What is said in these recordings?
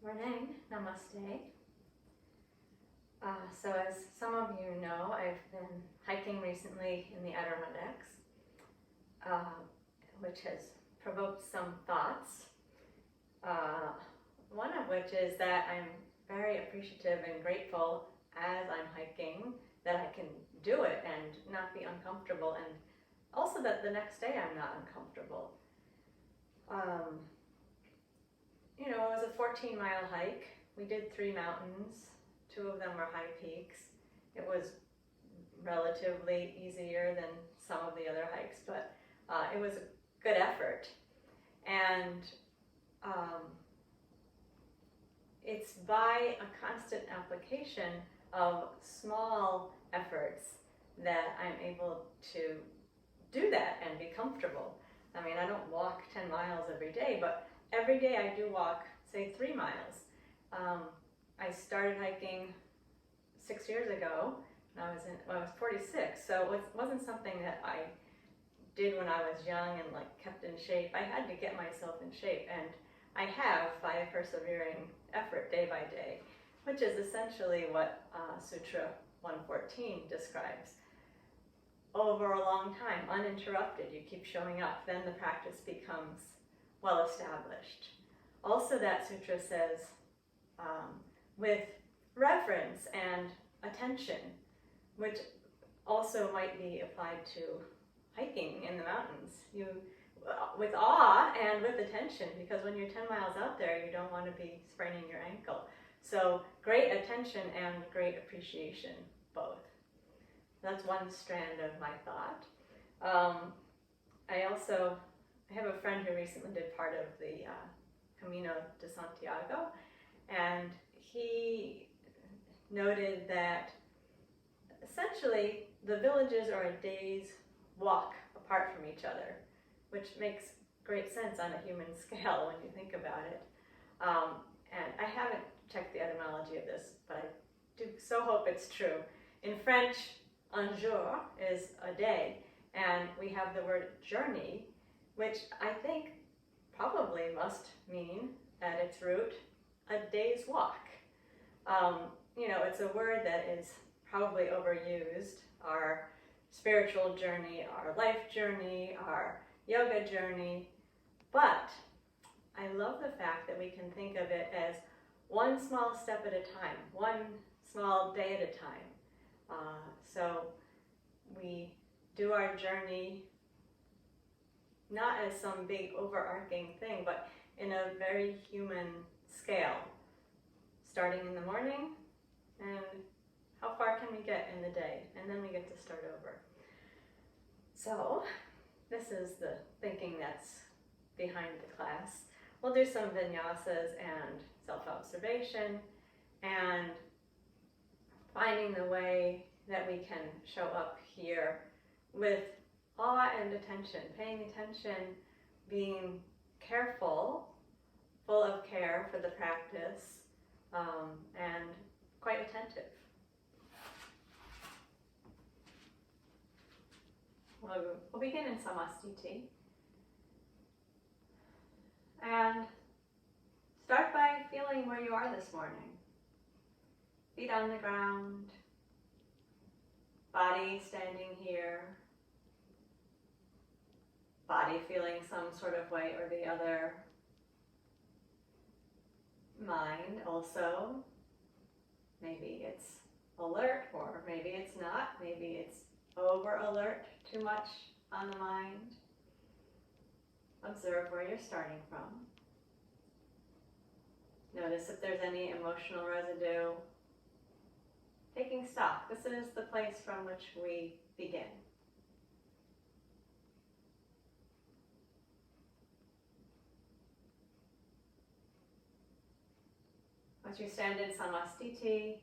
Morning, namaste. So as some of you know, I've been hiking recently in the Adirondacks, which has provoked some thoughts. One of which is that I'm very appreciative and grateful as I'm hiking that I can do it and not be uncomfortable, and also that the next day I'm not uncomfortable. It was a 14-mile hike. We did 3 mountains. 2 of them were high peaks. It was relatively easier than some of the other hikes, but it was a good effort. And it's by a constant application of small efforts that I'm able to do that and be comfortable. I mean, I don't walk 10 miles every day, but every day I do walk, say, 3 miles. I started hiking 6 years ago, and I was 46, so it wasn't something that I did when I was young and kept in shape. I had to get myself in shape, and I have by a persevering effort day by day, which is essentially what Sutra 114 describes. Over a long time, uninterrupted, you keep showing up, then the practice becomes well established. Also, that sutra says with reverence and attention, which also might be applied to hiking in the mountains. With awe and with attention, because when you're 10 miles out there, you don't want to be spraining your ankle. So great attention and great appreciation, both. That's one strand of my thought. I have a friend who recently did part of the Camino de Santiago, and he noted that essentially the villages are a day's walk apart from each other, which makes great sense on a human scale when you think about it. And I haven't checked the etymology of this, but I do so hope it's true. In French, un jour is a day, and we have the word journey, which I think probably must mean at its root a day's walk. It's a word that is probably overused. Our spiritual journey, our life journey, our yoga journey, but I love the fact that we can think of it as one small step at a time, one small day at a time. So we do our journey not as some big overarching thing, but in a very human scale, starting in the morning, and how far can we get in the day, and then we get to start over. So this is the thinking that's behind the class. We'll do some vinyasas and self-observation, and finding the way that we can show up here with awe and attention, paying attention, being careful, full of care for the practice, and quite attentive. We'll begin in samastiti. And start by feeling where you are this morning. Feet on the ground, body standing here, body feeling some sort of way or the other. Mind also, maybe it's alert or maybe it's not, maybe it's over alert, too much on the mind. Observe where you're starting from. Notice if there's any emotional residue. Taking stock, this is the place from which we begin. Once you stand in samastiti,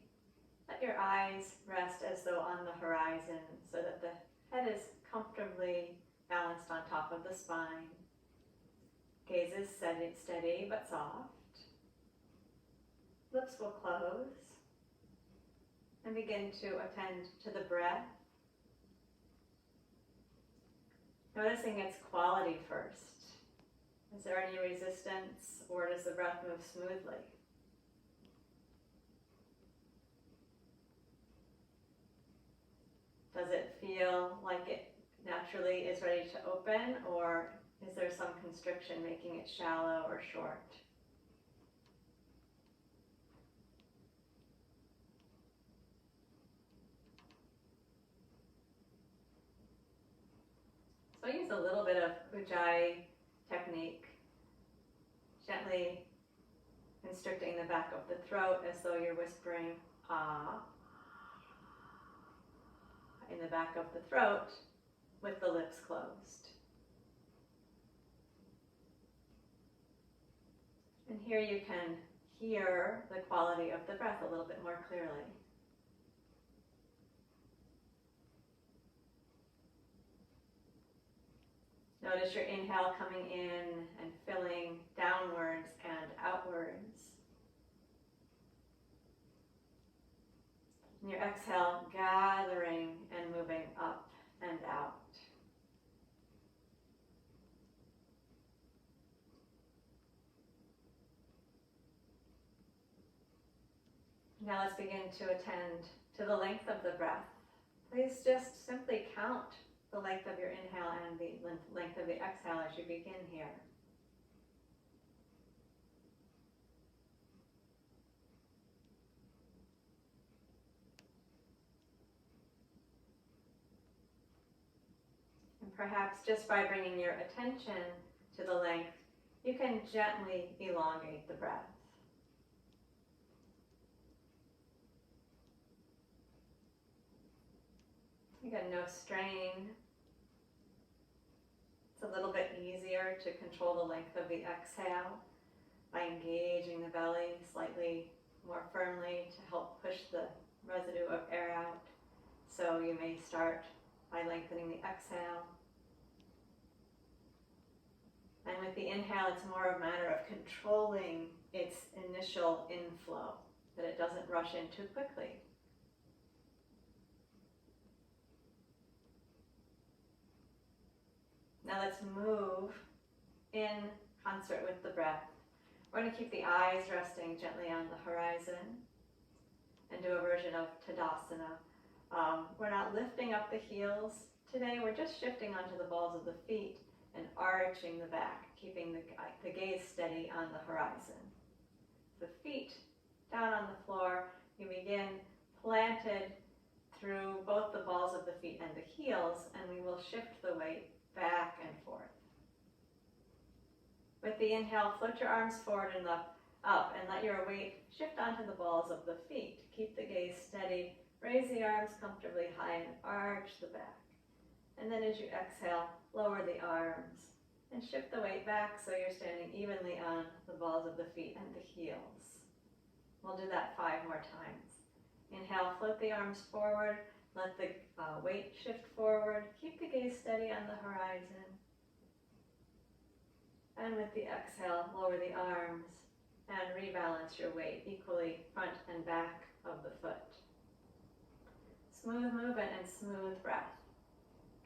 let your eyes rest as though on the horizon so that the head is comfortably balanced on top of the spine. Gaze is steady but soft. Lips will close. And begin to attend to the breath. Noticing its quality first. Is there any resistance, or does the breath move smoothly? feel like it naturally is ready to open, or is there some constriction making it shallow or short? So I use a little bit of Ujjayi technique, gently constricting the back of the throat as though you're whispering ah in the back of the throat with the lips closed. And here you can hear the quality of the breath a little bit more clearly. Notice your inhale coming in and filling downwards and outwards. And your exhale gathering and moving up and out. Now let's begin to attend to the length of the breath. Please just simply count the length of your inhale and the length of the exhale as you begin here. And perhaps just by bringing your attention to the length, you can gently elongate the breath. Again, no strain. It's a little bit easier to control the length of the exhale by engaging the belly slightly more firmly to help push the residue of air out. So you may start by lengthening the exhale. And with the inhale, it's more a matter of controlling its initial inflow, that it doesn't rush in too quickly. Now let's move in concert with the breath. We're going to keep the eyes resting gently on the horizon and do a version of Tadasana. We're not lifting up the heels today, we're just shifting onto the balls of the feet and arching the back, keeping the gaze steady on the horizon. The feet down on the floor, you begin planted through both the balls of the feet and the heels, and we will shift the weight back and forth. With the inhale, float your arms forward and up, and let your weight shift onto the balls of the feet. Keep the gaze steady, raise the arms comfortably high and arch the back. And then as you exhale, lower the arms and shift the weight back so you're standing evenly on the balls of the feet and the heels. We'll do that 5 more times. Inhale, float the arms forward, let the weight shift forward, keep the gaze steady on the horizon. And with the exhale, lower the arms and rebalance your weight equally front and back of the foot. Smooth movement and smooth breath.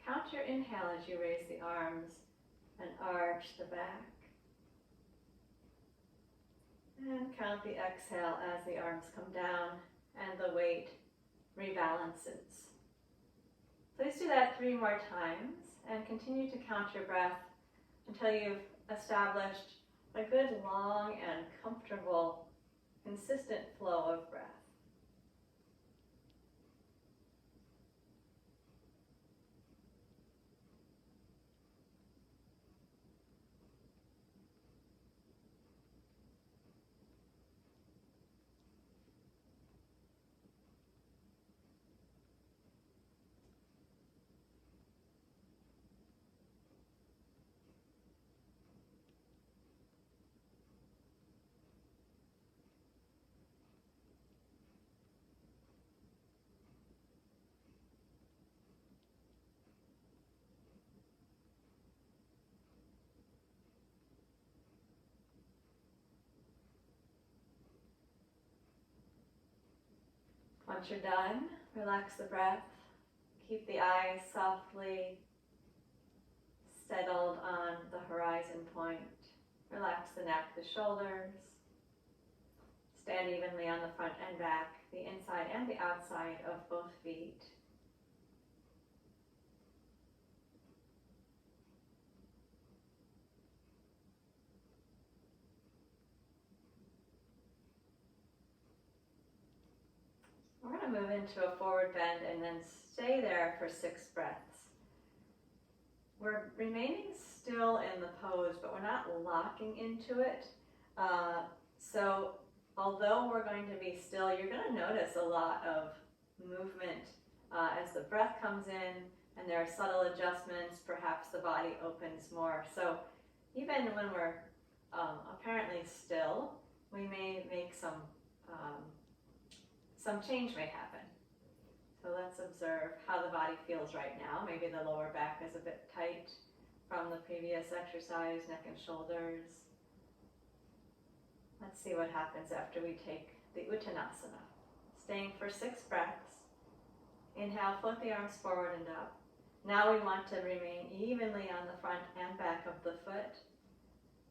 Count your inhale as you raise the arms and arch the back. And count the exhale as the arms come down and the weight rebalances. Please do that 3 more times and continue to count your breath until you've established a good, long, and comfortable, consistent flow of breath. Once you're done, relax the breath. Keep the eyes softly settled on the horizon point. Relax the neck, the shoulders. Stand evenly on the front and back, the inside and the outside of both feet. We're going to move into a forward bend and then stay there for 6 breaths. We're remaining still in the pose, but we're not locking into it. So although we're going to be still, you're going to notice a lot of movement as the breath comes in, and there are subtle adjustments. Perhaps the body opens more. So even when we're apparently still, we may make some change may happen. So let's observe how the body feels right now. Maybe the lower back is a bit tight from the previous exercise, neck and shoulders. Let's see what happens after we take the Uttanasana. Staying for 6 breaths. Inhale, float the arms forward and up. Now we want to remain evenly on the front and back of the foot.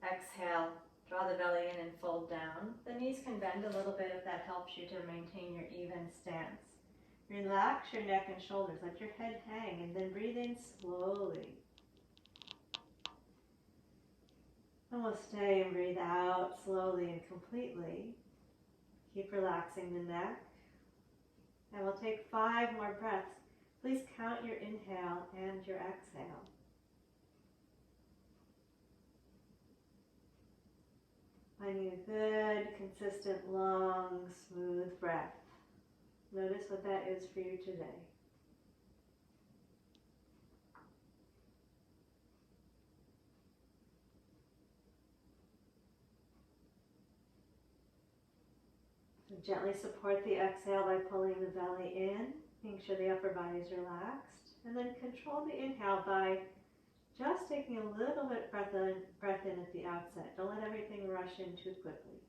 Exhale, draw the belly in and fold down. The knees can bend a little bit if that helps you to maintain your even stance. Relax your neck and shoulders, let your head hang, and then breathe in slowly. And we'll stay and breathe out slowly and completely. Keep relaxing the neck. And we'll take 5 more breaths. Please count your inhale and your exhale. Finding a good, consistent, long, smooth breath. Notice what that is for you today. So gently support the exhale by pulling the belly in, making sure the upper body is relaxed, and then control the inhale by just taking a little bit breath in at the outset. Don't let everything rush in too quickly.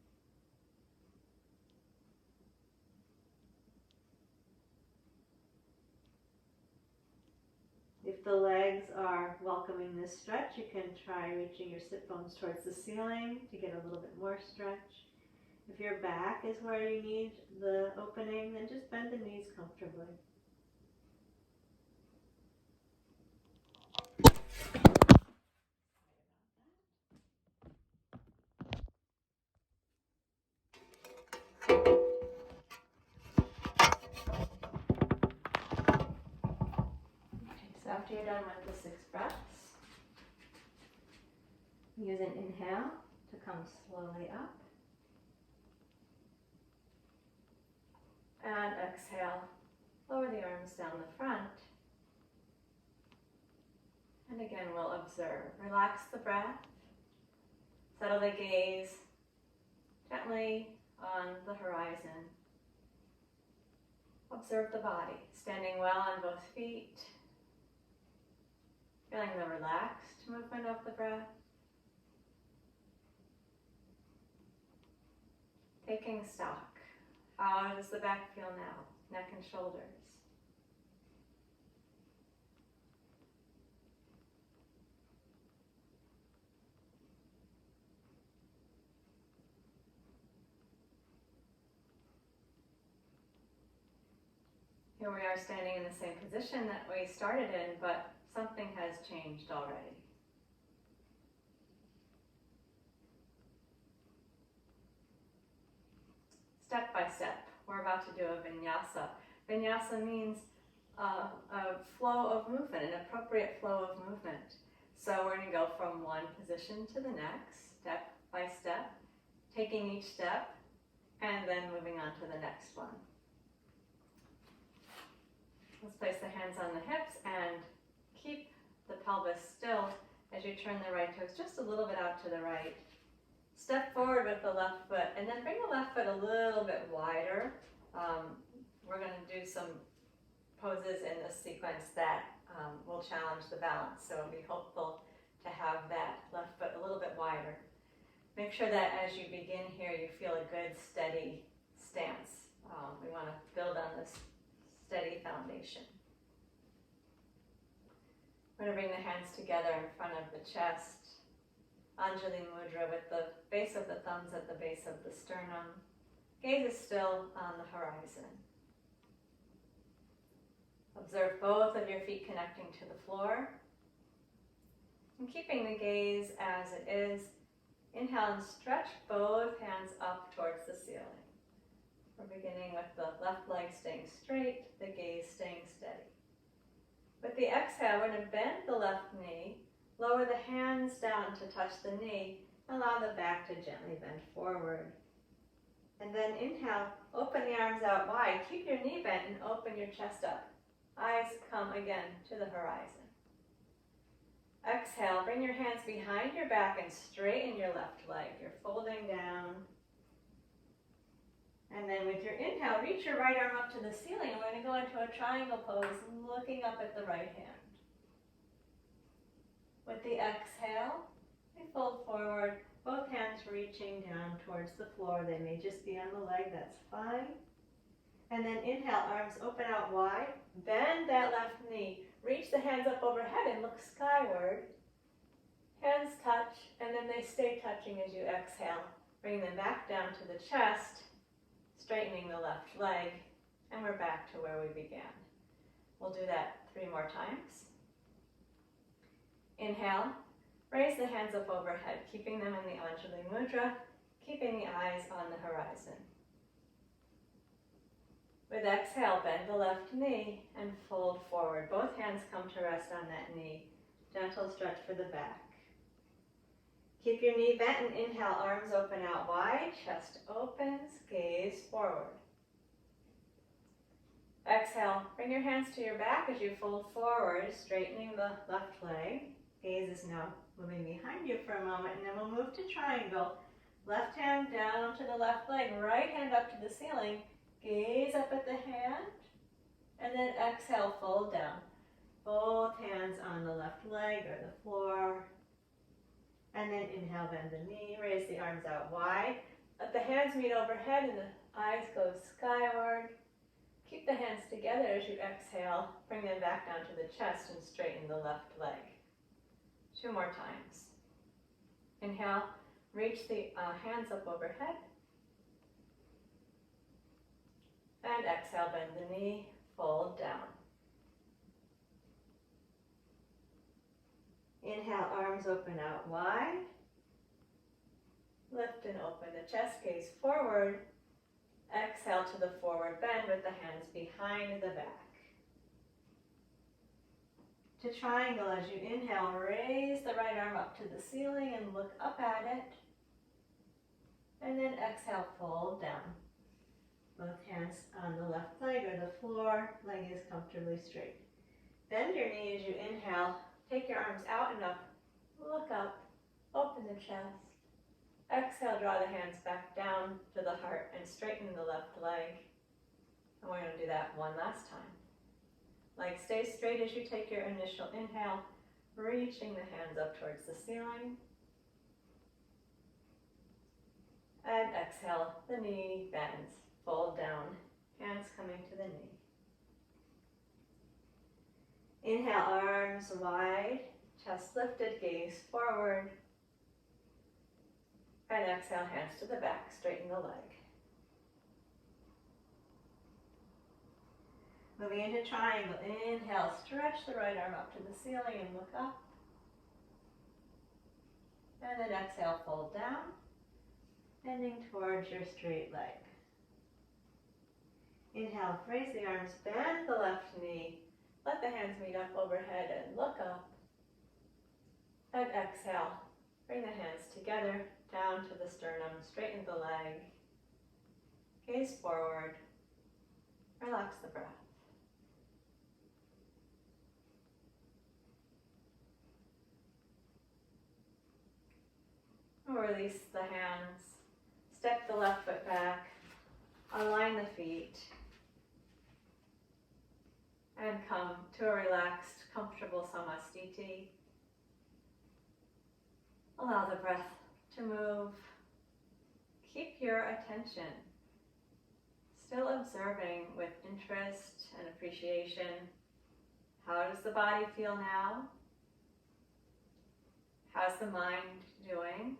If the legs are welcoming this stretch, you can try reaching your sit bones towards the ceiling to get a little bit more stretch. If your back is where you need the opening, then just bend the knees comfortably. So after you're done with the 6 breaths, use an inhale to come slowly up. And exhale, lower the arms down the front. And again, we'll observe. Relax the breath. Settle the gaze gently on the horizon. Observe the body, standing well on both feet. Feeling the relaxed movement of the breath. Taking stock. How does the back feel now? Neck and shoulders. Here we are standing in the same position that we started in, but something has changed already. Step by step, we're about to do a vinyasa. Vinyasa means a flow of movement, an appropriate flow of movement. So we're going to go from one position to the next, step by step, taking each step, and then moving on to the next one. Let's place the hands on the hips and keep the pelvis still as you turn the right toes just a little bit out to the right. Step forward with the left foot and then bring the left foot a little bit wider. We're going to do some poses in this sequence that will challenge the balance. So be hopeful to have that left foot a little bit wider. Make sure that as you begin here, you feel a good steady stance. We want to build on this steady foundation. We're going to bring the hands together in front of the chest. Anjali Mudra with the base of the thumbs at the base of the sternum. Gaze is still on the horizon. Observe both of your feet connecting to the floor. And keeping the gaze as it is, inhale and stretch both hands up towards the ceiling. We're beginning with the left leg staying straight, the gaze staying steady. With the exhale, we're going to bend the left knee, lower the hands down to touch the knee, allow the back to gently bend forward. And then inhale, open the arms out wide, keep your knee bent and open your chest up. Eyes come again to the horizon. Exhale, bring your hands behind your back and straighten your left leg. You're folding down. And then with your inhale, reach your right arm up to the ceiling. We're going to go into a triangle pose, looking up at the right hand. With the exhale, we fold forward, both hands reaching down towards the floor. They may just be on the leg, that's fine. And then inhale, arms open out wide, bend that left knee, reach the hands up overhead and look skyward. Hands touch, and then they stay touching as you exhale. Bring them back down to the chest, straightening the left leg, and we're back to where we began. We'll do that 3 more times. Inhale, raise the hands up overhead, keeping them in the Anjali Mudra, keeping the eyes on the horizon. With exhale, bend the left knee and fold forward. Both hands come to rest on that knee. Gentle stretch for the back. Keep your knee bent and inhale, arms open out wide, chest opens, gaze forward. Exhale, bring your hands to your back as you fold forward, straightening the left leg. Gaze is now moving behind you for a moment, and then we'll move to triangle. Left hand down to the left leg, right hand up to the ceiling. Gaze up at the hand, and then exhale, fold down. Both hands on the left leg or the floor. And then inhale, bend the knee, raise the arms out wide. Let the hands meet overhead and the eyes go skyward. Keep the hands together as you exhale. Bring them back down to the chest and straighten the left leg. 2 more times. Inhale, reach the hands up overhead. And exhale, bend the knee, fold down. Inhale, arms open out wide. Lift and open the chest, gaze forward. Exhale to the forward bend with the hands behind the back. To triangle, as you inhale, raise the right arm up to the ceiling and look up at it. And then exhale, fold down. Both hands on the left leg or the floor, leg is comfortably straight. Bend your knee as you inhale. Take your arms out and up, look up, open the chest. Exhale, draw the hands back down to the heart and straighten the left leg. And we're going to do that one last time. Leg stays straight as you take your initial inhale, reaching the hands up towards the ceiling. And exhale, the knee bends, fold down, hands coming to the knee. Inhale, arms wide, chest lifted, gaze forward. And exhale, hands to the back, straighten the leg. Moving into triangle, inhale, stretch the right arm up to the ceiling and look up. And then exhale, fold down, bending towards your straight leg. Inhale, raise the arms, bend the left knee. Let the hands meet up overhead and look up. And exhale, bring the hands together, down to the sternum, straighten the leg. Gaze forward, relax the breath. Release the hands, step the left foot back, align the feet, and come to a relaxed, comfortable Samastiti. Allow the breath to move. Keep your attention. Still observing with interest and appreciation. How does the body feel now? How's the mind doing?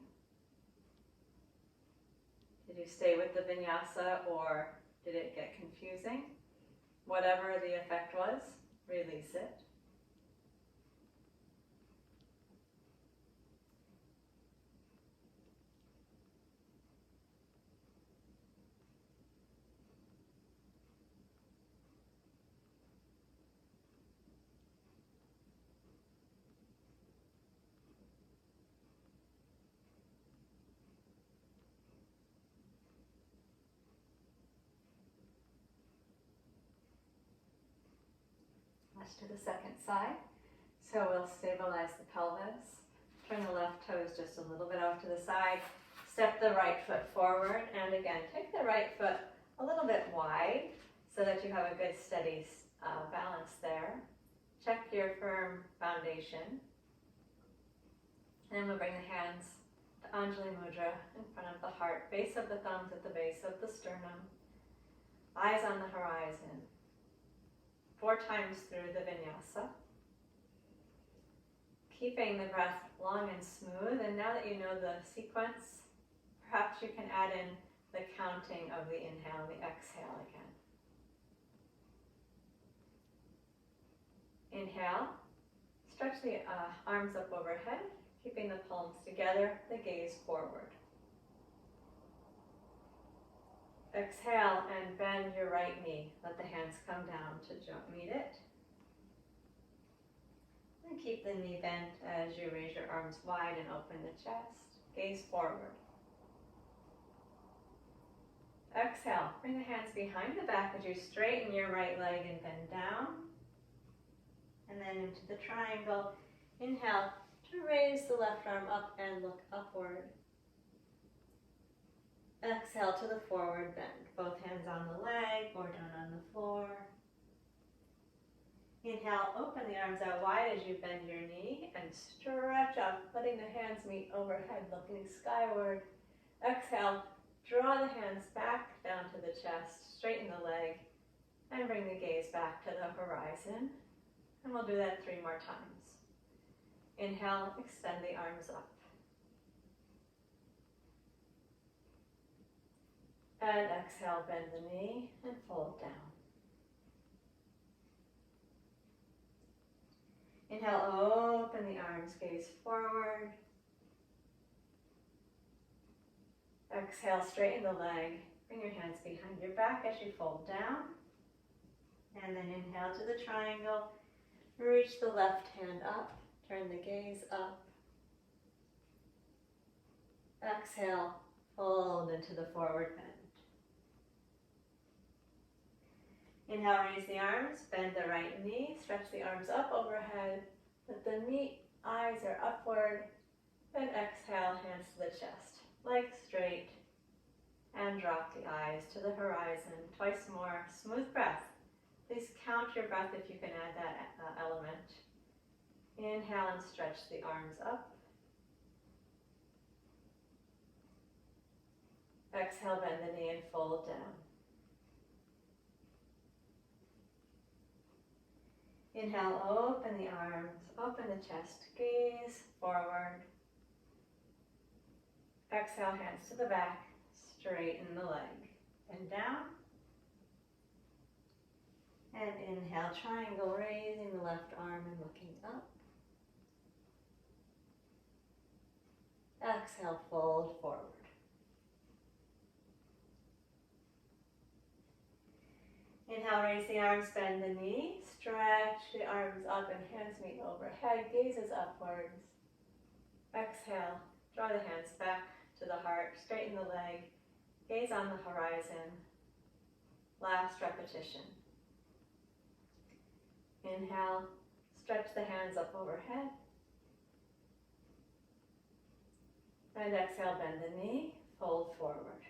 Did you stay with the vinyasa or did it get confusing? Whatever the effect was, release it. Touch to the second side. So we'll stabilize the pelvis. Turn the left toes just a little bit off to the side. Step the right foot forward. And again, take the right foot a little bit wide so that you have a good steady balance there. Check your firm foundation. And then we'll bring the hands to Anjali Mudra in front of the heart, base of the thumbs at the base of the sternum, eyes on the horizon. 4 times through the vinyasa. Keeping the breath long and smooth, and now that you know the sequence, perhaps you can add in the counting of the inhale and the exhale again. Inhale, stretch the arms up overhead, keeping the palms together, the gaze forward. Exhale and bend your right knee. Let the hands come down to meet it. And keep the knee bent as you raise your arms wide and open the chest. Gaze forward. Exhale, bring the hands behind the back as you straighten your right leg and bend down. And then into the triangle. Inhale to raise the left arm up and look upward. Exhale to the forward bend. Both hands on the leg or down on the floor. Inhale, open the arms out wide as you bend your knee and stretch up, letting the hands meet overhead, looking skyward. Exhale, draw the hands back down to the chest, straighten the leg, and bring the gaze back to the horizon. And we'll do that 3 more times. Inhale, extend the arms up. And exhale, bend the knee and fold down. Inhale, open the arms, gaze forward. Exhale, straighten the leg. Bring your hands behind your back as you fold down. And then inhale to the triangle. Reach the left hand up. Turn the gaze up. Exhale, fold into the forward bend. Inhale, raise the arms, bend the right knee, stretch the arms up overhead, let the eyes are upward, then exhale, hands to the chest, legs straight, and drop the eyes to the horizon. Twice more, smooth breath. Please count your breath if you can add that element. Inhale and stretch the arms up. Exhale, bend the knee and fold down. Inhale, open the arms, open the chest, gaze forward. Exhale, hands to the back, straighten the leg, and down. And inhale, triangle, raising the left arm and looking up. Exhale, fold forward. Inhale, raise the arms, bend the knee, stretch the arms up and hands meet overhead, gazes upwards. Exhale, draw the hands back to the heart, straighten the leg, gaze on the horizon. Last repetition. Inhale, stretch the hands up overhead. And exhale, bend the knee, fold forward.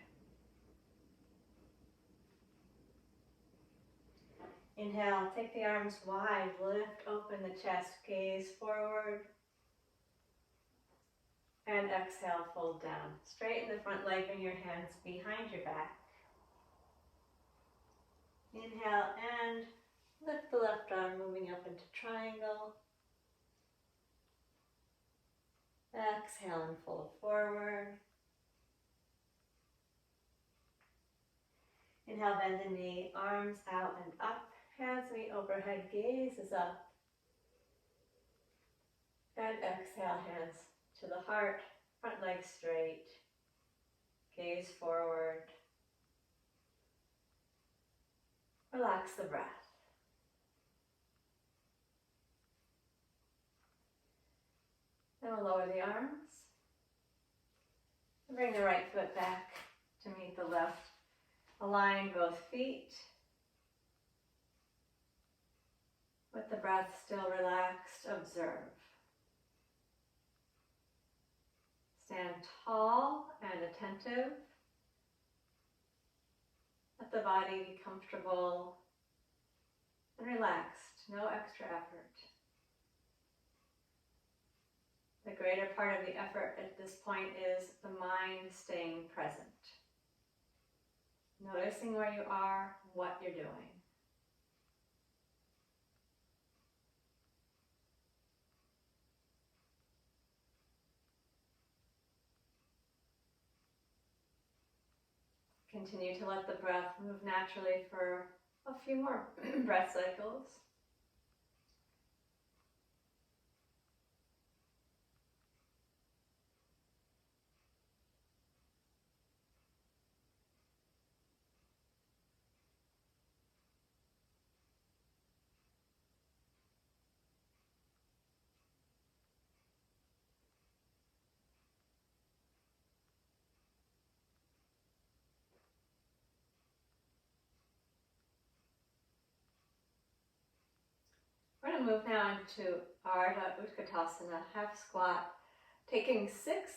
Inhale, take the arms wide, lift open the chest, gaze forward. And exhale, fold down. Straighten the front leg, bring your hands behind your back. Inhale and lift the left arm, moving up into triangle. Exhale and fold forward. Inhale, bend the knee, arms out and up. Hands meet overhead, gaze is up. And exhale, hands to the heart, front leg straight, gaze forward. Relax the breath. Then we'll lower the arms. And bring the right foot back to meet the left. Align both feet. With the breath still relaxed, observe. Stand tall and attentive. Let the body be comfortable and relaxed, no extra effort. The greater part of the effort at this point is the mind staying present. Noticing where you are, what you're doing. Continue to let the breath move naturally for a few more breath cycles. We're going to move now into Ardha Utkatasana, half squat, taking 6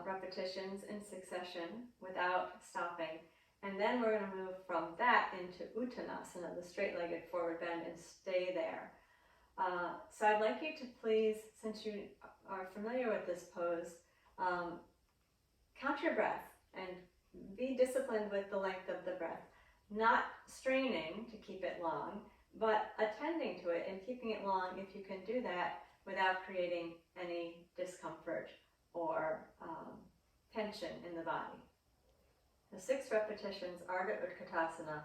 repetitions in succession without stopping. And then we're going to move from that into Uttanasana, the straight-legged forward bend, and stay there. So I'd like you to please, since you are familiar with this pose, count your breath and be disciplined with the length of the breath. Not straining to keep it long, but attending to it and keeping it long if you can do that without creating any discomfort or tension in the body. The 6 repetitions, Ardha Utkatasana.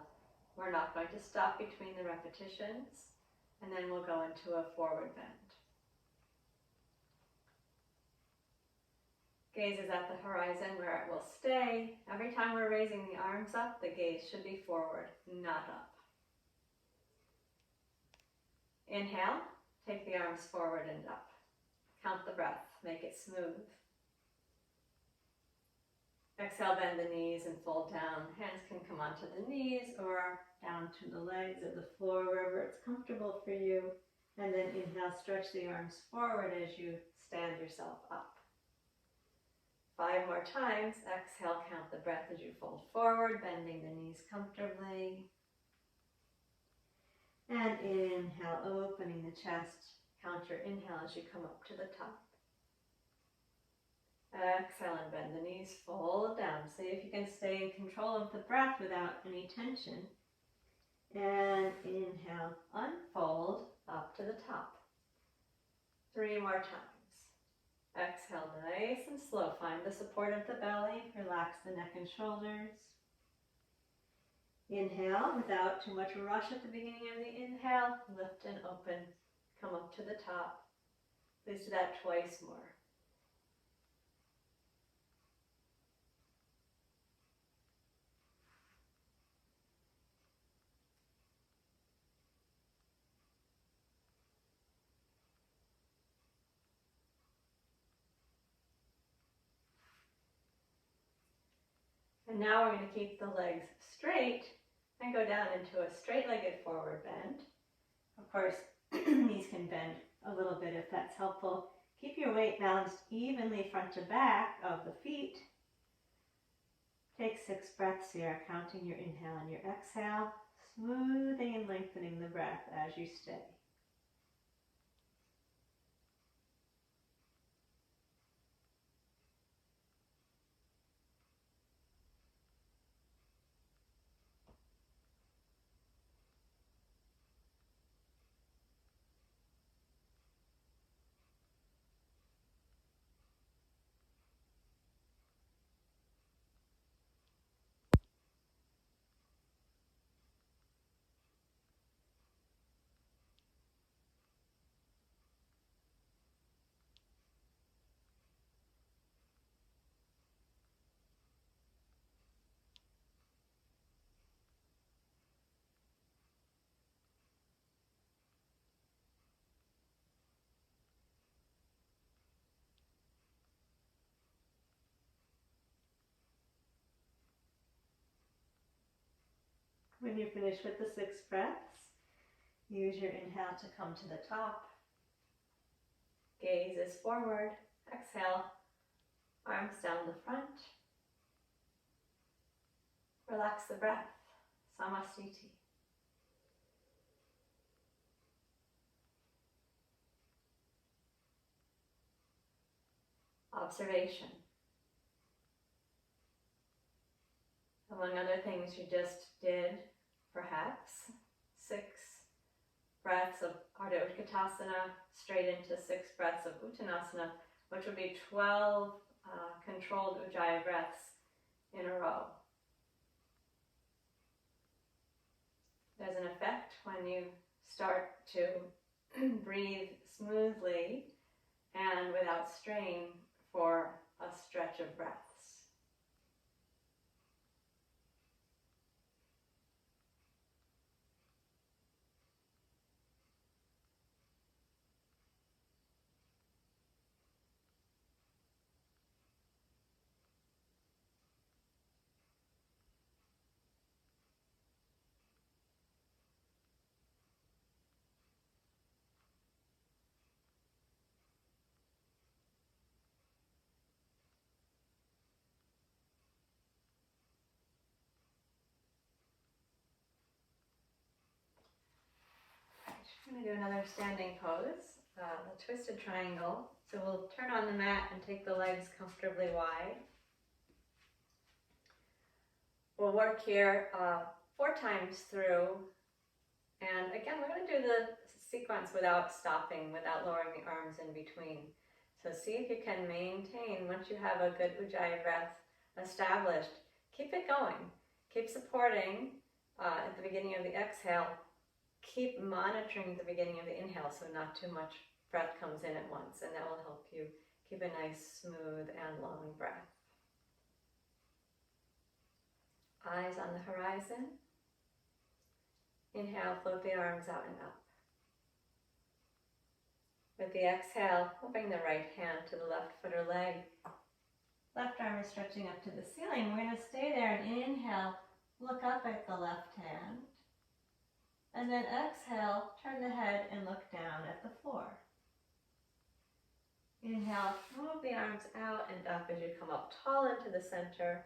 We're not going to stop between the repetitions, and then we'll go into a forward bend. Gaze is at the horizon where it will stay. Every time we're raising the arms up, the gaze should be forward, not up. Inhale, take the arms forward and up. Count the breath, make it smooth. Exhale, bend the knees and fold down. Hands can come onto the knees or down to the legs or the floor, wherever it's comfortable for you. And then inhale, stretch the arms forward as you stand yourself up. 5 more times. Exhale, count the breath as you fold forward, bending the knees comfortably. And inhale, opening the chest. Count your inhale as you come up to the top. Exhale and bend the knees, fold down. See if you can stay in control of the breath without any tension. And inhale, unfold up to the top. 3 more times. Exhale, nice and slow. Find the support of the belly. Relax the neck and shoulders. Inhale, without too much rush at the beginning of the inhale. Lift and open. Come up to the top. Please do that twice more. And now we're going to keep the legs straight and go down into a straight-legged forward bend. Of course, knees can bend a little bit if that's helpful. Keep your weight balanced evenly front to back of the feet. Take 6 breaths here, counting your inhale and your exhale, smoothing and lengthening the breath as you stay. When you're finished with the 6 breaths, Use your inhale to come to the top. Gaze is forward. Exhale, arms down the front. Relax the breath. Samasthiti. Observation. Among other things you just did, perhaps 6 breaths of Ardha Utkatasana straight into 6 breaths of Uttanasana, which would be 12 controlled Ujjayi breaths in a row. There's an effect when you start to breathe smoothly and without strain for a stretch of breaths. I'm going to do another standing pose, the twisted triangle. So we'll turn on the mat and take the legs comfortably wide. We'll work here 4 times through. And again, we're going to do the sequence without stopping, without lowering the arms in between. So see if you can maintain, once you have a good Ujjayi breath established, keep it going. Keep supporting at the beginning of the exhale. Keep monitoring the beginning of the inhale so not too much breath comes in at once, and that will help you keep a nice, smooth, and long breath. Eyes on the horizon. Inhale, float the arms out and up. With the exhale, we'll bring the right hand to the left foot or leg. Left arm is stretching up to the ceiling. We're going to stay there and inhale, look up at the left hand. And then exhale, turn the head and look down at the floor. Inhale, move the arms out and up as you come up tall into the center.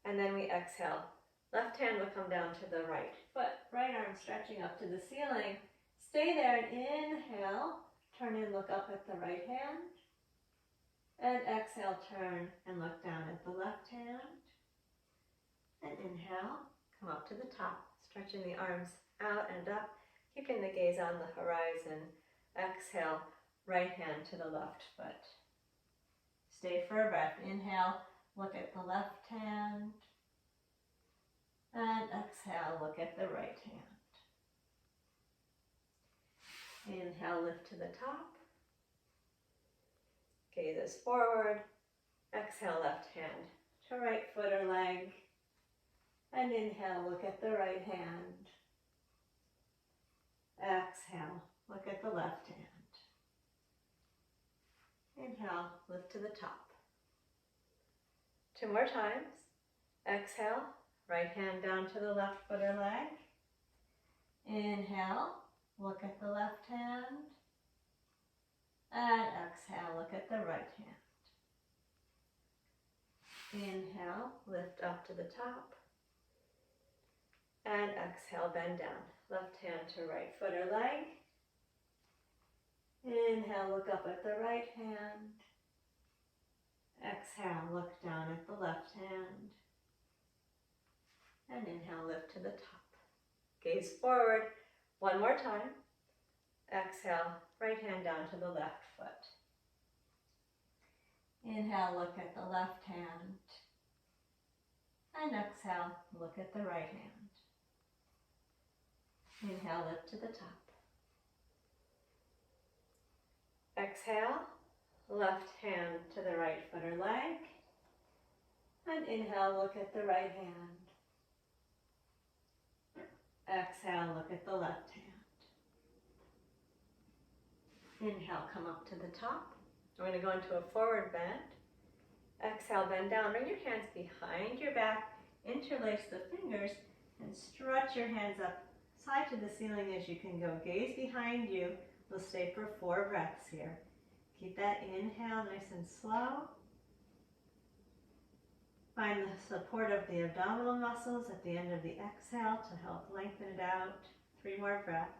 And then we exhale. Left hand will come down to the right foot. Right arm stretching up to the ceiling. Stay there and inhale, turn and look up at the right hand. And exhale, turn and look down at the left hand. And inhale, come up to the top, stretching the arms out and up, keeping the gaze on the horizon. Exhale, right hand to the left foot. Stay for a breath. Inhale, look at the left hand. And exhale, look at the right hand. Inhale, lift to the top. Gaze is forward. Exhale, left hand to right foot or leg. And inhale, look at the right hand. Exhale, look at the left hand. Inhale, lift to the top. 2 more times. Exhale, right hand down to the left foot or leg. Inhale, look at the left hand. And exhale, look at the right hand. Inhale, lift up to the top. And exhale, bend down. Left hand to right foot or leg. Inhale, look up at the right hand. Exhale, look down at the left hand. And inhale, lift to the top. Gaze forward. 1 more time. Exhale, right hand down to the left foot. Inhale, look at the left hand. And exhale, look at the right hand. Inhale, lift to the top. Exhale, left hand to the right foot or leg. And inhale, look at the right hand. Exhale, look at the left hand. Inhale, come up to the top. We're going to go into a forward bend. Exhale, bend down. Bring your hands behind your back. Interlace the fingers and stretch your hands up high to the ceiling as you can go. Gaze behind you. We'll stay for 4 breaths here. Keep that inhale nice and slow. Find the support of the abdominal muscles at the end of the exhale to help lengthen it out. 3 more breaths.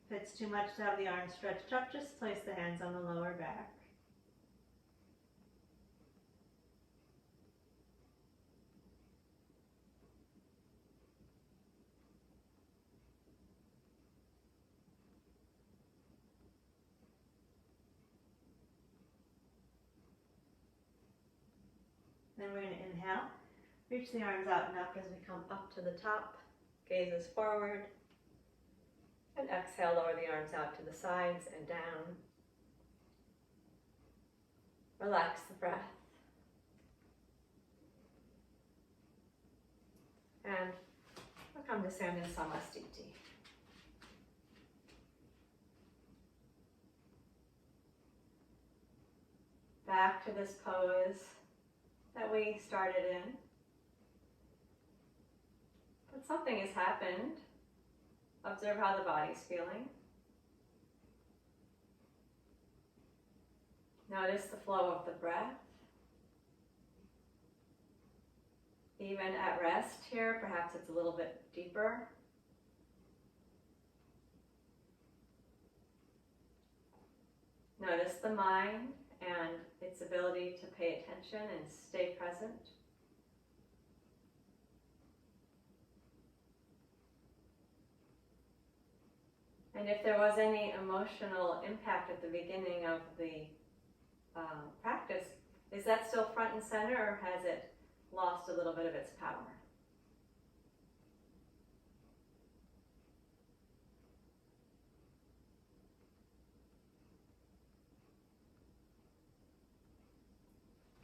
If it's too much to have the arms stretched up, just place the hands on the lower back. Then we're going to inhale, reach the arms out and up as we come up to the top, gazes forward, and exhale, lower the arms out to the sides and down. Relax the breath. And we'll come to Sandha Samastiti. Back to this pose that we started in. But something has happened. Observe how the body's feeling. Notice the flow of the breath. Even at rest here, perhaps it's a little bit deeper. Notice the mind and its ability to pay attention and stay present. And if there was any emotional impact at the beginning of the practice, is that still front and center, or has it lost a little bit of its power?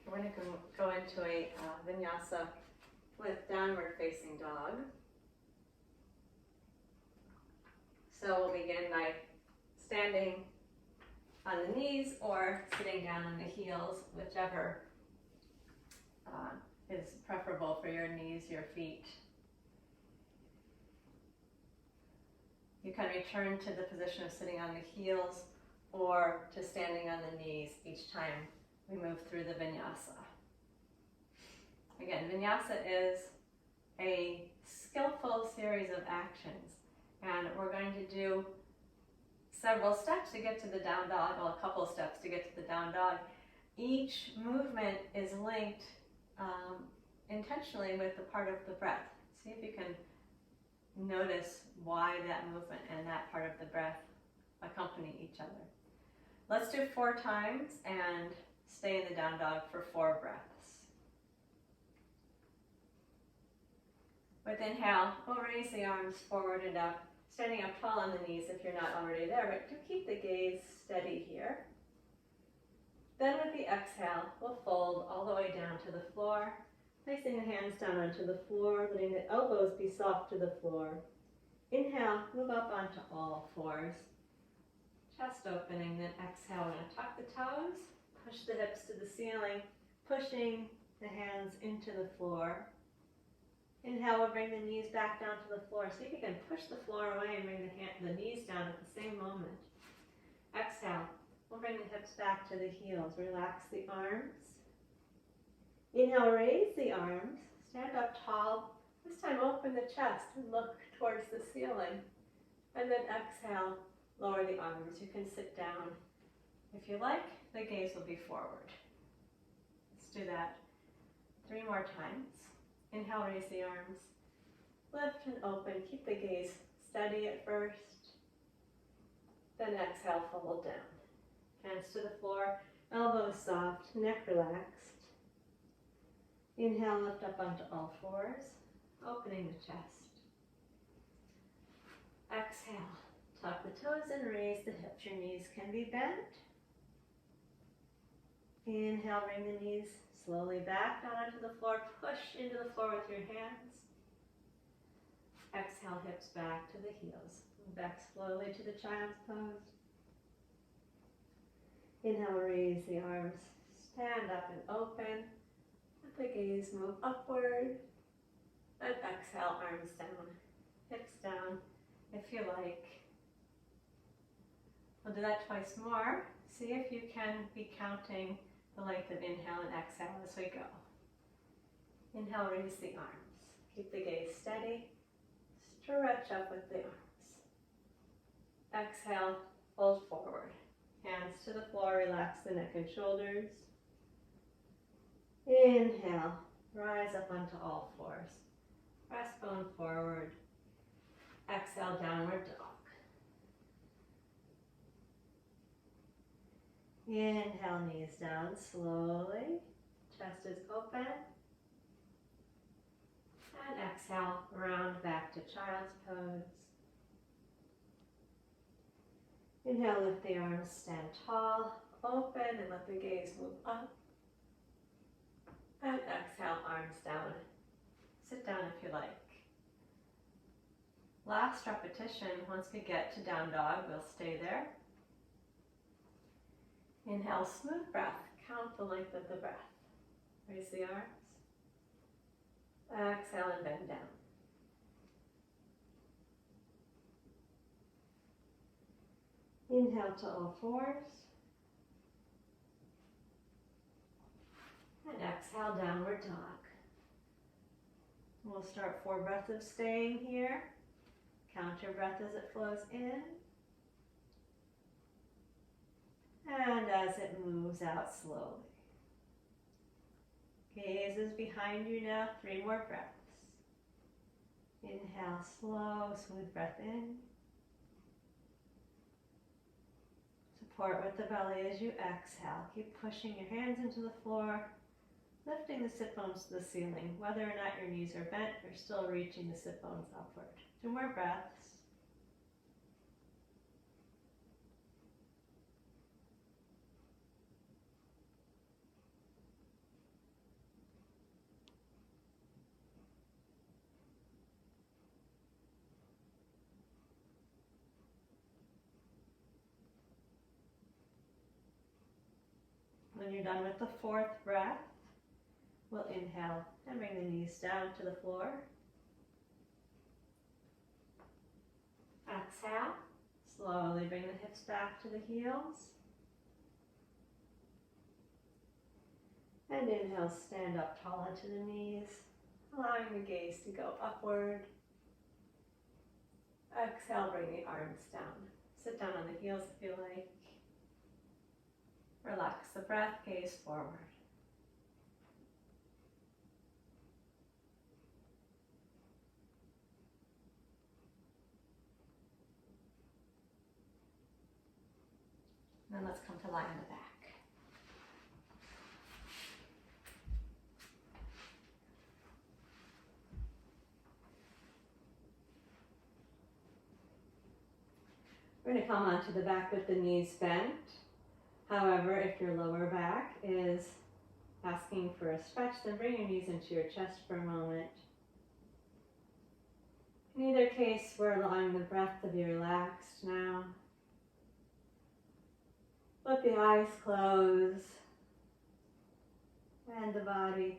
We're going to go into a vinyasa with downward facing dog. So we'll begin by standing on the knees or sitting down on the heels, whichever is preferable for your knees, your feet. You can return to the position of sitting on the heels or to standing on the knees each time we move through the vinyasa. Again, vinyasa is a skillful series of actions, and we're going to do several steps to get to the down dog, well, a couple steps to get to the down dog. Each movement is linked intentionally with the part of the breath. See if you can notice why that movement and that part of the breath accompany each other. Let's do 4 times and stay in the down dog for 4 breaths. With inhale, we'll raise the arms forward and up, standing up tall on the knees if you're not already there, but do keep the gaze steady here. Then with the exhale, we'll fold all the way down to the floor, placing the hands down onto the floor, letting the elbows be soft to the floor. Inhale, move up onto all 4s, chest opening, then exhale, we're going to tuck the toes, push the hips to the ceiling, pushing the hands into the floor. Inhale, we'll bring the knees back down to the floor. See if you can push the floor away and bring the knees down at the same moment. Exhale, we'll bring the hips back to the heels. Relax the arms. Inhale, raise the arms. Stand up tall. This time open the chest and look towards the ceiling. And then exhale, lower the arms. You can sit down. If you like, the gaze will be forward. Let's do that 3 more times. Inhale, raise the arms. Lift and open. Keep the gaze steady at first. Then exhale, fold down. Hands to the floor, elbows soft, neck relaxed. Inhale, lift up onto all 4s, opening the chest. Exhale, tuck the toes and raise the hips. Your knees can be bent. Inhale, bring the knees slowly back down onto the floor. Push into the floor with your hands. Exhale, hips back to the heels. Move back slowly to the child's pose. Inhale, raise the arms. Stand up and open. Let the gaze move upward. And exhale, arms down, hips down, if you like. We'll do that twice more. See if you can be counting the length of inhale and exhale as we go. Inhale, raise the arms. Keep the gaze steady. Stretch up with the arms. Exhale, fold forward. Hands to the floor, relax the neck and shoulders. Inhale, rise up onto all fours. Breastbone forward. Exhale, downward dog. Inhale, knees down slowly. Chest is open. And exhale, round back to child's pose. Inhale, lift the arms, stand tall, open, and let the gaze move up. And exhale, arms down. Sit down if you like. Last repetition, once we get to down dog, we'll stay there. Inhale, smooth breath. Count the length of the breath. Raise the arms. Exhale and bend down. Inhale to all fours. And exhale, downward dog. We'll start 4 breaths of staying here. Count your breath as it flows in. And as it moves out slowly. Gaze is behind you now. 3 more breaths. Inhale, slow, smooth breath in. Support with the belly as you exhale. Keep pushing your hands into the floor, lifting the sit bones to the ceiling. Whether or not your knees are bent, you're still reaching the sit bones upward. 2 more breaths. When you're done with the 4th breath, we'll inhale and bring the knees down to the floor. Exhale, slowly bring the hips back to the heels. And inhale, stand up tall onto the knees, allowing the gaze to go upward. Exhale, bring the arms down. Sit down on the heels if you like. Relax the breath, gaze forward. Then let's come to lie on the back. We're going to come onto the back with the knees bent. However, if your lower back is asking for a stretch, then bring your knees into your chest for a moment. In either case, we're allowing the breath to be relaxed now. Let the eyes close and the body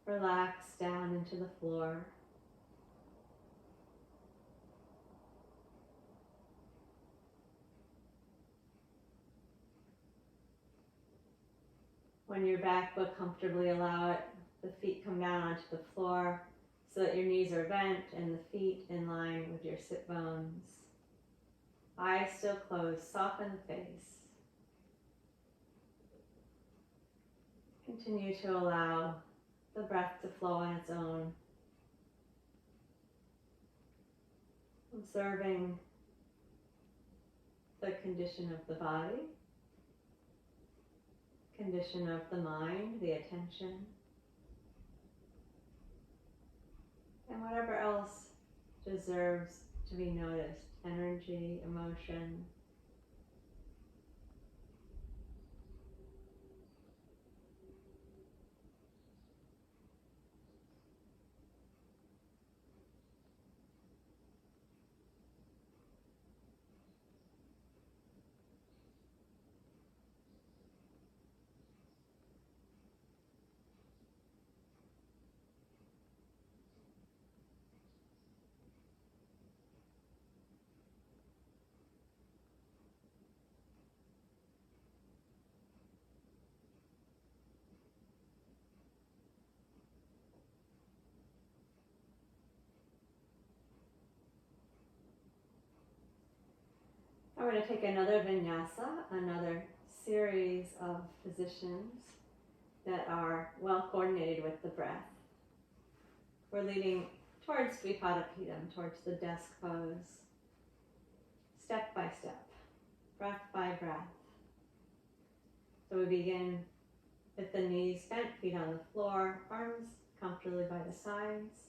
relax down into the floor. When you're back, but comfortably allow it, the feet come down onto the floor so that your knees are bent and the feet in line with your sit bones. Eyes still closed, soften the face. Continue to allow the breath to flow on its own. Observing the condition of the body. Condition of the mind, the attention, and whatever else deserves to be noticed, energy, emotion. we're going to take another vinyasa, another series of positions that are well coordinated with the breath. We're leading towards Dvipadapidam, towards the desk pose, step by step, breath by breath. So we begin with the knees bent, feet on the floor, arms comfortably by the sides.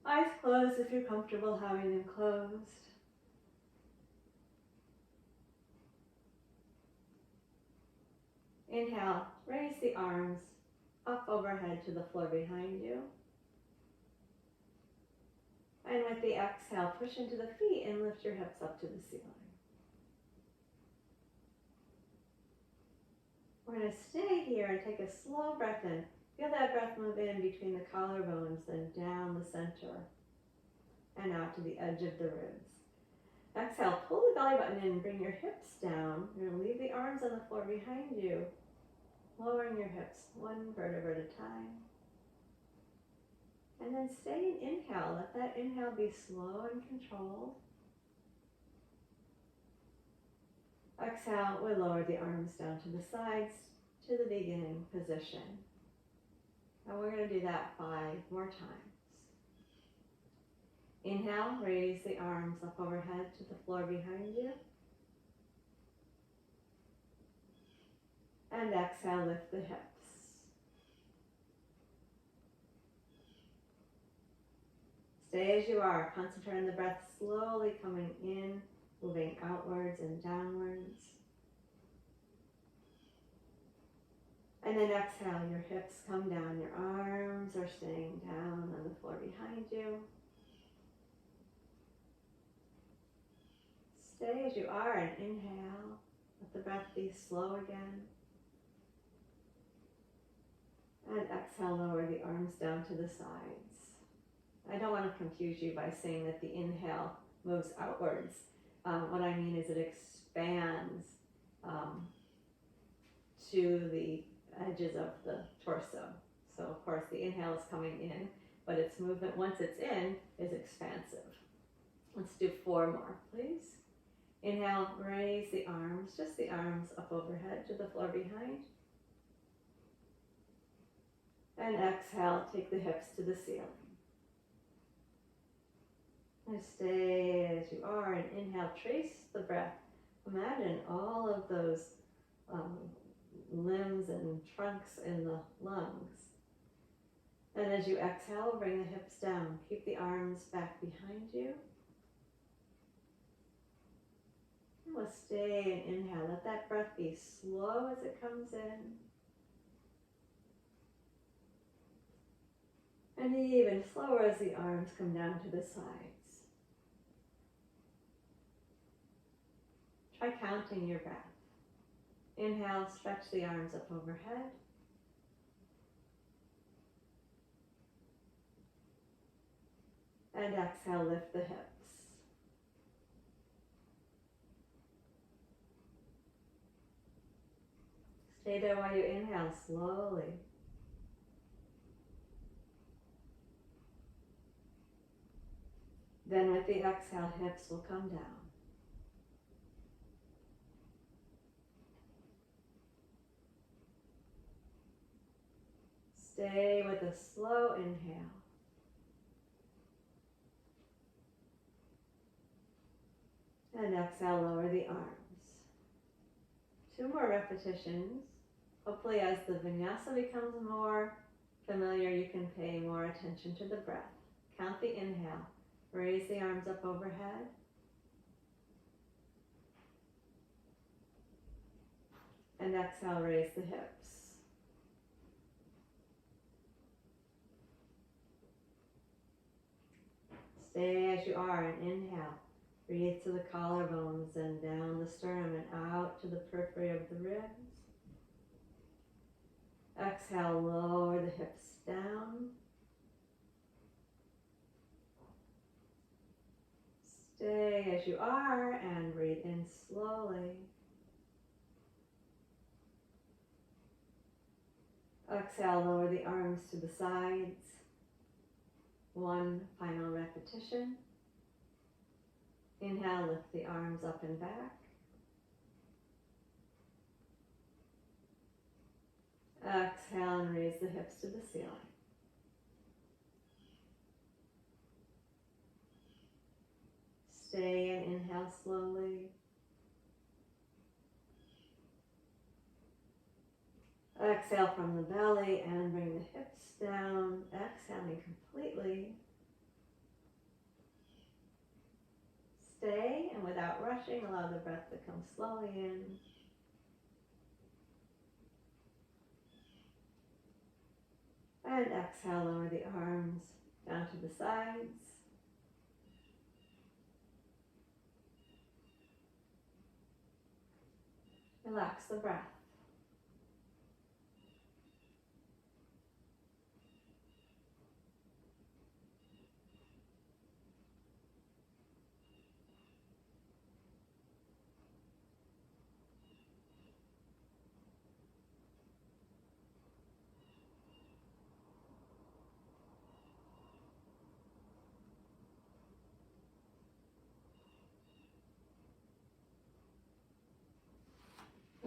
Eyes closed if you're comfortable having them closed. Inhale, raise the arms up overhead to the floor behind you. And with the exhale, push into the feet and lift your hips up to the ceiling. We're going to stay here and take a slow breath in. Feel that breath move in between the collarbones, then down the center and out to the edge of the ribs. Exhale, pull the belly button in, bring your hips down. You're going to leave the arms on the floor behind you, lowering your hips one vertebra at a time. And then stay in inhale. Let that inhale be slow and controlled. Exhale, we lower the arms down to the sides to the beginning position. And we're going to do that 5 more times. Inhale, raise the arms up overhead to the floor behind you. And exhale, lift the hips. Stay as you are. Concentrate on the breath slowly coming in, moving outwards and downwards. And then exhale, your hips come down, your arms are staying down on the floor behind you. Stay as you are and inhale. Let the breath be slow again. And exhale, lower the arms down to the sides. I don't want to confuse you by saying that the inhale moves outwards. What I mean is it expands to the edges of the torso. So of course the inhale is coming in, but its movement once it's in is expansive. Let's do 4 more, please. Inhale, raise the arms, just the arms up overhead to the floor behind. And exhale, take the hips to the ceiling. And stay as you are, and inhale, trace the breath. Imagine all of those limbs and trunks in the lungs. And as you exhale, bring the hips down. Keep the arms back behind you. And we'll stay and inhale. Let that breath be slow as it comes in. And even slower as the arms come down to the sides. Try counting your breath. Inhale, stretch the arms up overhead. And exhale, lift the hips. Stay there while you inhale slowly. Then with the exhale, hips will come down. Stay with a slow inhale. And exhale, lower the arms. 2 more repetitions. Hopefully as the vinyasa becomes more familiar, you can pay more attention to the breath. Count the inhale. Raise the arms up overhead. And exhale, raise the hips. Stay as you are and inhale. Breathe to the collarbones and down the sternum and out to the periphery of the ribs. Exhale, lower the hips down. Stay as you are and breathe in slowly. Exhale, lower the arms to the sides. 1 final repetition. Inhale, lift the arms up and back. Exhale and raise the hips to the ceiling. Stay and inhale slowly. Exhale from the belly and bring the hips down, exhaling completely. Stay, and without rushing, allow the breath to come slowly in. And exhale, lower the arms down to the sides. Relax the breath.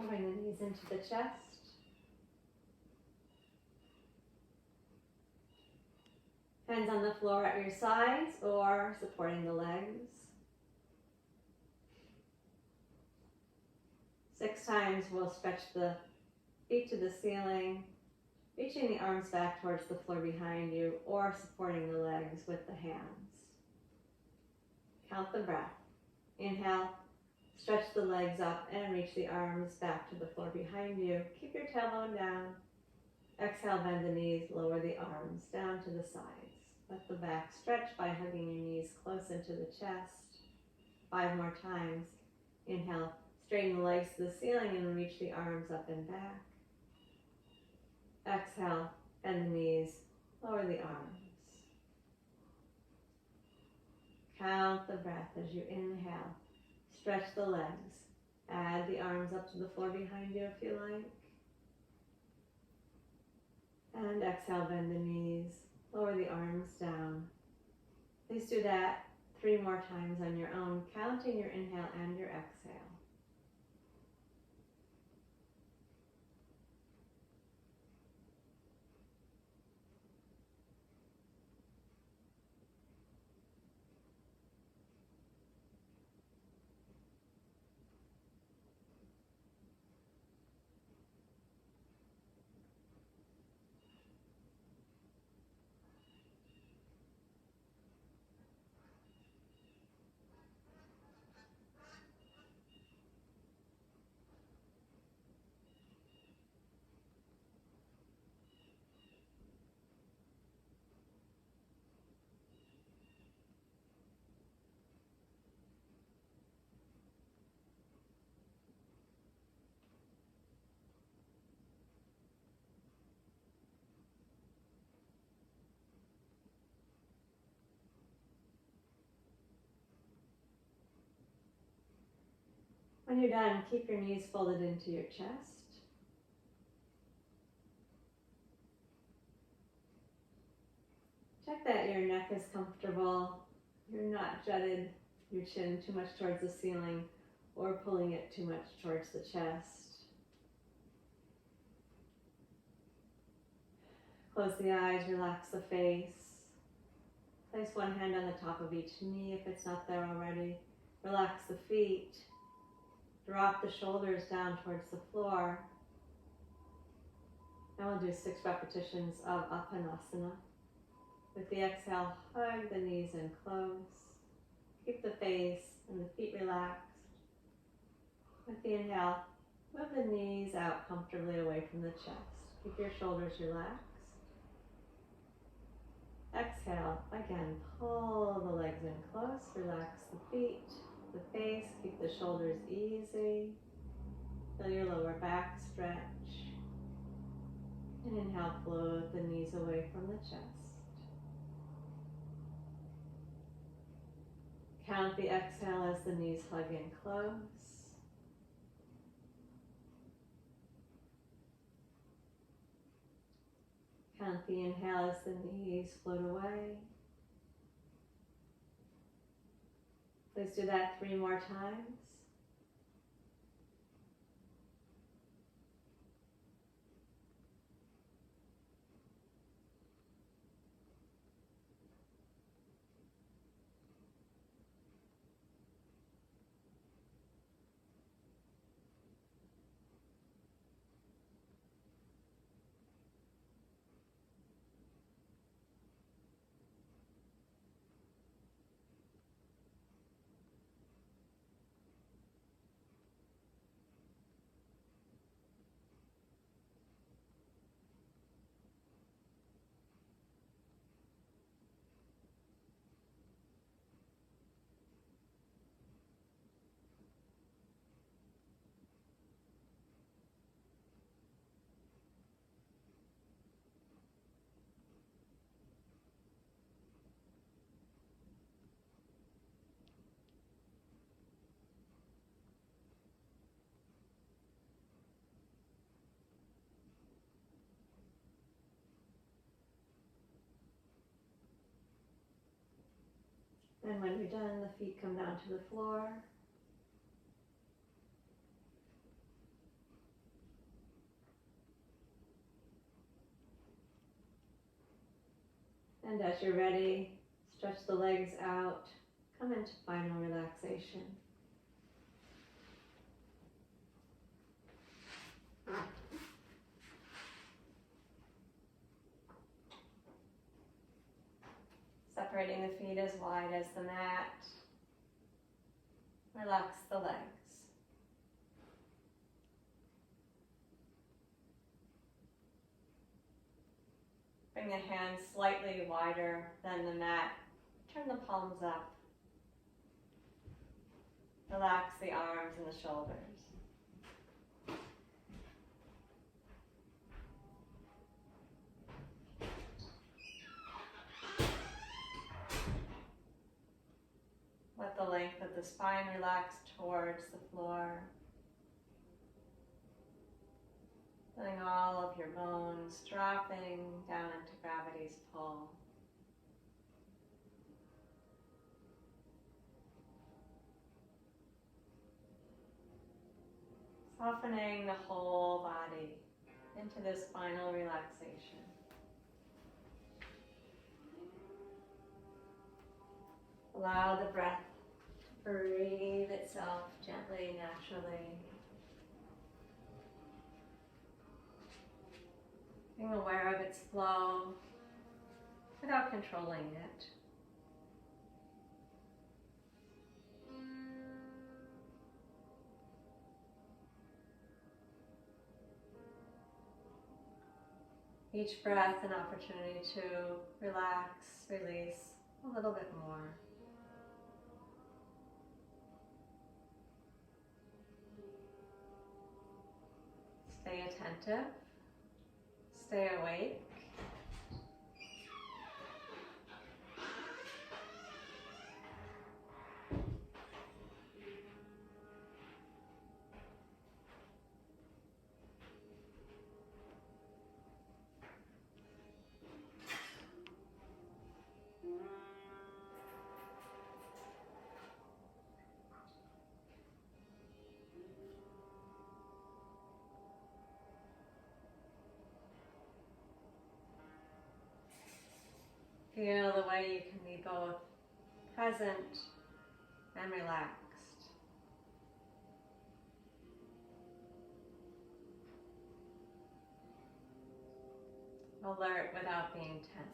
Bring the knees into the chest. Hands on the floor at your sides or supporting the legs. 6 times we'll stretch the feet to the ceiling, reaching the arms back towards the floor behind you or supporting the legs with the hands. Count the breath. Inhale, stretch the legs up and reach the arms back to the floor behind you. Keep your tailbone down. Exhale, bend the knees, lower the arms down to the sides. Let the back stretch by hugging your knees close into the chest. 5 more times. Inhale, straighten the legs to the ceiling and reach the arms up and back. Exhale, bend the knees, lower the arms. Count the breath as you inhale. Stretch the legs. Add the arms up to the floor behind you if you like. And exhale, bend the knees, lower the arms down. Please do that 3 more times on your own, counting your inhale and your exhale. When you're done, keep your knees folded into your chest. Check that your neck is comfortable. You're not jutted your chin too much towards the ceiling or pulling it too much towards the chest. Close the eyes, relax the face. Place one hand on the top of each knee if it's not there already. Relax the feet. Drop the shoulders down towards the floor. Now we'll do 6 repetitions of Upanasana. With the exhale, hug the knees in close. Keep the face and the feet relaxed. With the inhale, move the knees out comfortably away from the chest. Keep your shoulders relaxed. Exhale, again, pull the legs in close, relax the feet, the face, keep the shoulders easy. Feel your lower back stretch. And inhale, float the knees away from the chest. Count the exhale as the knees hug in close. Count the inhale as the knees float away. Please do that 3 more times. And when you're done, the feet come down to the floor. And as you're ready, stretch the legs out, come into final relaxation. Separating the feet as wide as the mat. Relax the legs. Bring the hands slightly wider than the mat. Turn the palms up. Relax the arms and the shoulders. Let the length of the spine relax towards the floor. Letting all of your bones dropping down into gravity's pull. Softening the whole body into this final relaxation. Allow the breath to breathe itself gently, naturally. Being aware of its flow without controlling it. Each breath an opportunity to relax, release a little bit more. Stay attentive. Stay awake. Feel the way you can be both present and relaxed. Alert without being tense.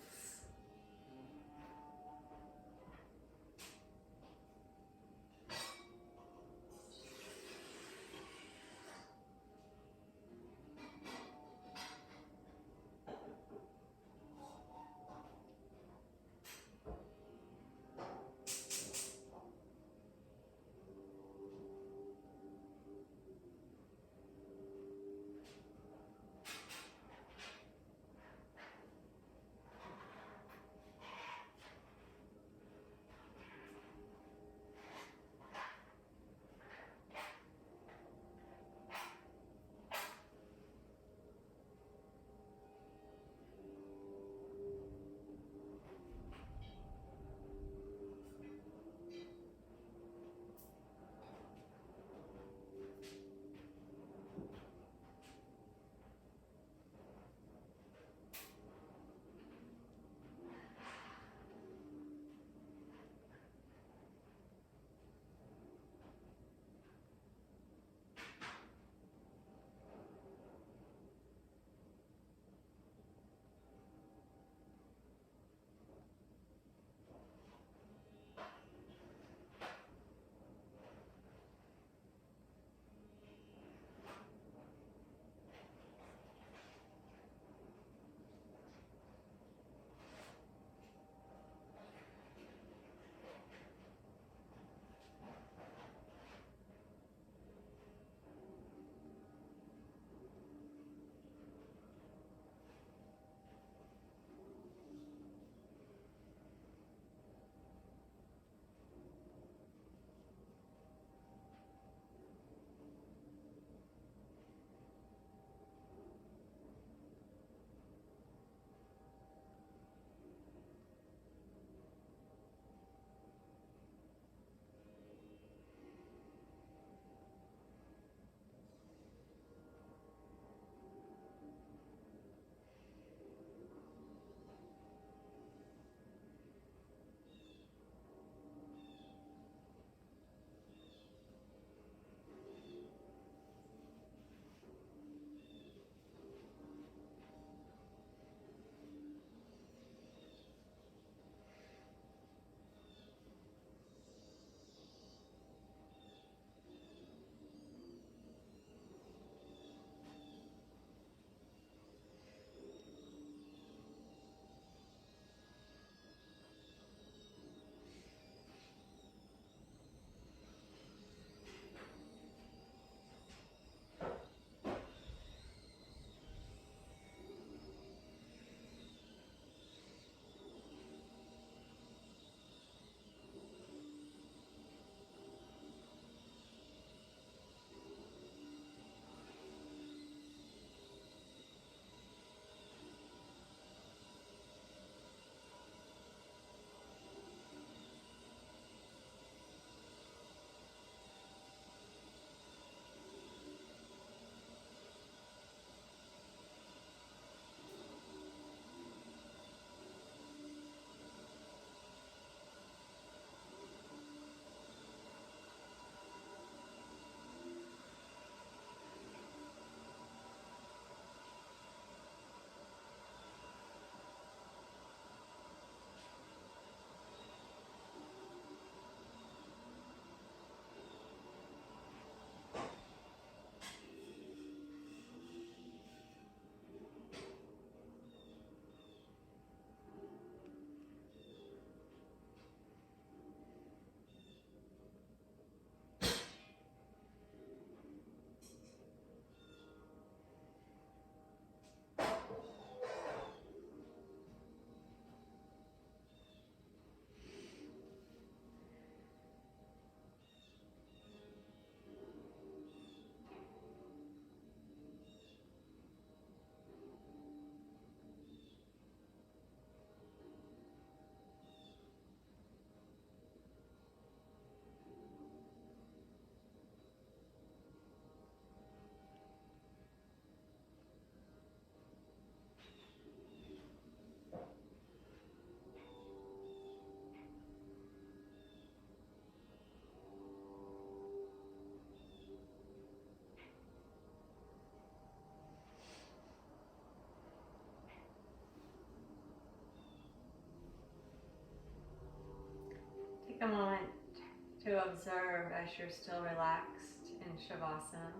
observe as you're still relaxed in Shavasana.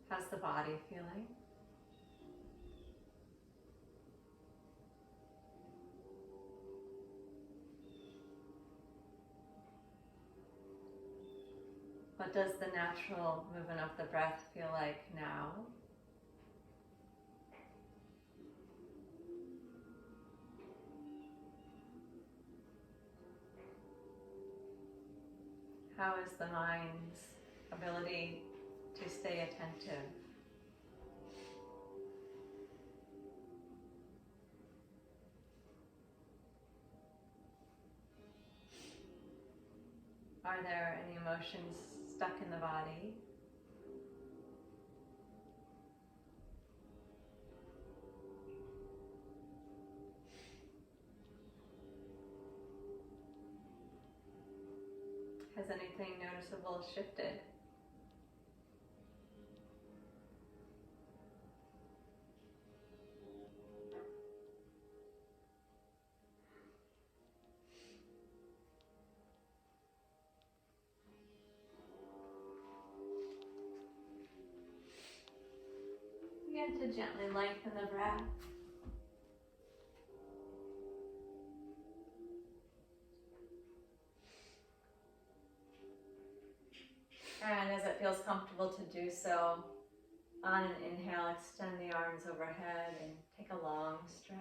How's the body feeling? What does the natural movement of the breath feel like now? How is the mind's ability to stay attentive? Are there any emotions stuck in the body? Has anything noticeable shifted? Begin to gently lengthen the breath. And as it feels comfortable to do so, on an inhale, extend the arms overhead and take a long stretch.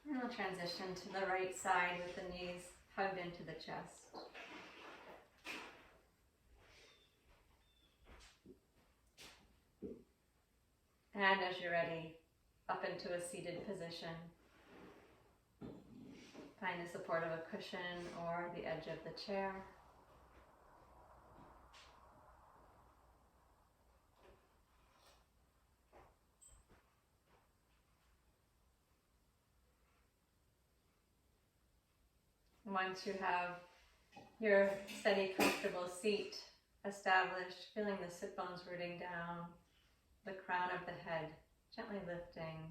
And we'll transition to the right side with the knees hugged into the chest. And as you're ready, up into a seated position. Find the support of a cushion or the edge of the chair. Once you have your steady, comfortable seat established, feeling the sit bones rooting down, the crown of the head gently lifting,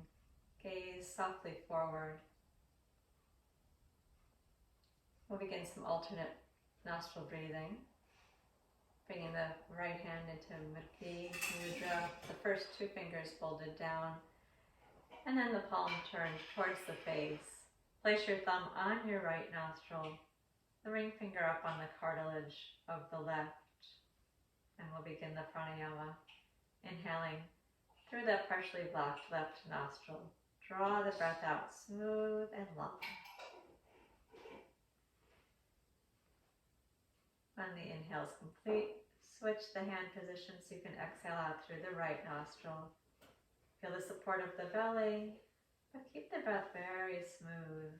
gaze softly forward. We'll begin some alternate nostril breathing. Bringing the right hand into Murti Mudra, the first two fingers folded down, and then the palm turned towards the face. Place your thumb on your right nostril, the ring finger up on the cartilage of the left, and we'll begin the pranayama. Inhaling through that partially blocked left nostril. Draw the breath out smooth and long. When the inhale is complete, switch the hand position so you can exhale out through the right nostril. Feel the support of the belly, but keep the breath very smooth.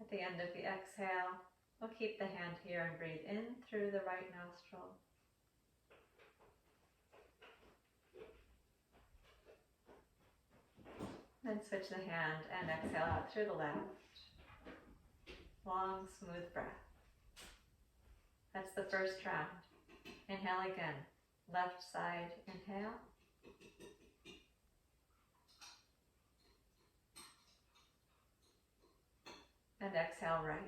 At the end of the exhale, we'll keep the hand here and breathe in through the right nostril. Then switch the hand and exhale out through the left. Long, smooth breath. That's the first round. Inhale again. Left side, inhale. And exhale right.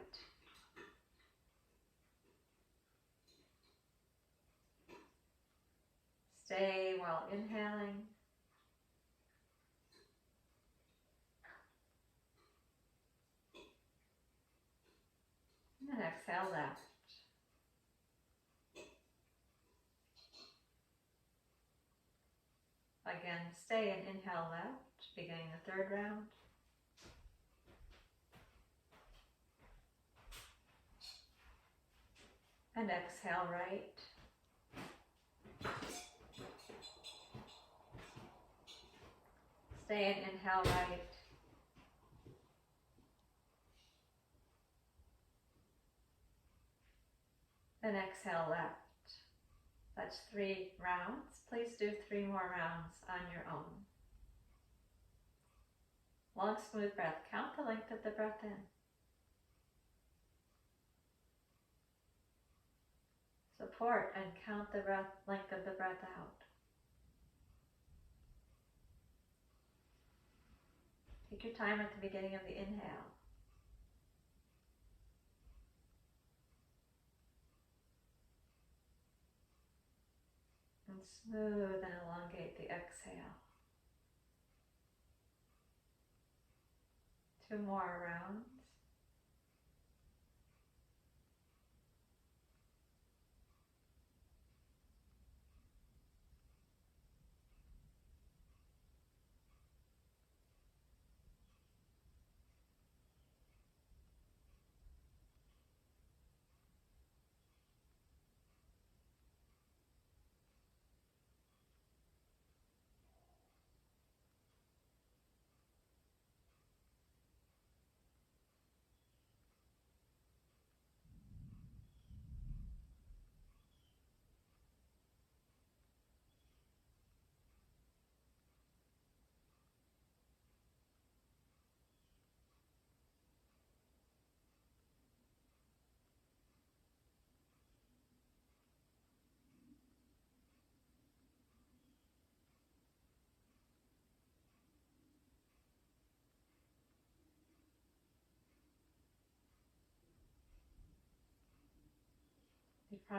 Stay while inhaling. And then exhale left. Again, stay and inhale left, beginning the third round. And exhale right. Stay and inhale right. Then exhale left. That's 3 rounds. Please do 3 more rounds on your own. Long, smooth breath. Count the length of the breath in. So support and count the length of the breath out. Take your time at the beginning of the inhale. And smooth and elongate the exhale. 2 more rounds. The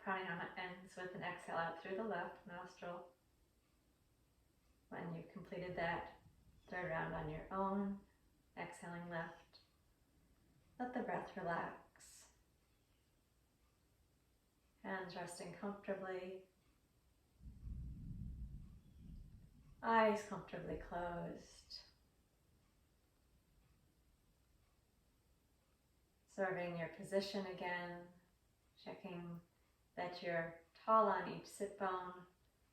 pranayama ends with an exhale out through the left nostril. When you've completed that 3rd round on your own, exhaling left, let the breath relax. Hands resting comfortably. Eyes comfortably closed. Observing your position again, checking that you're tall on each sit bone,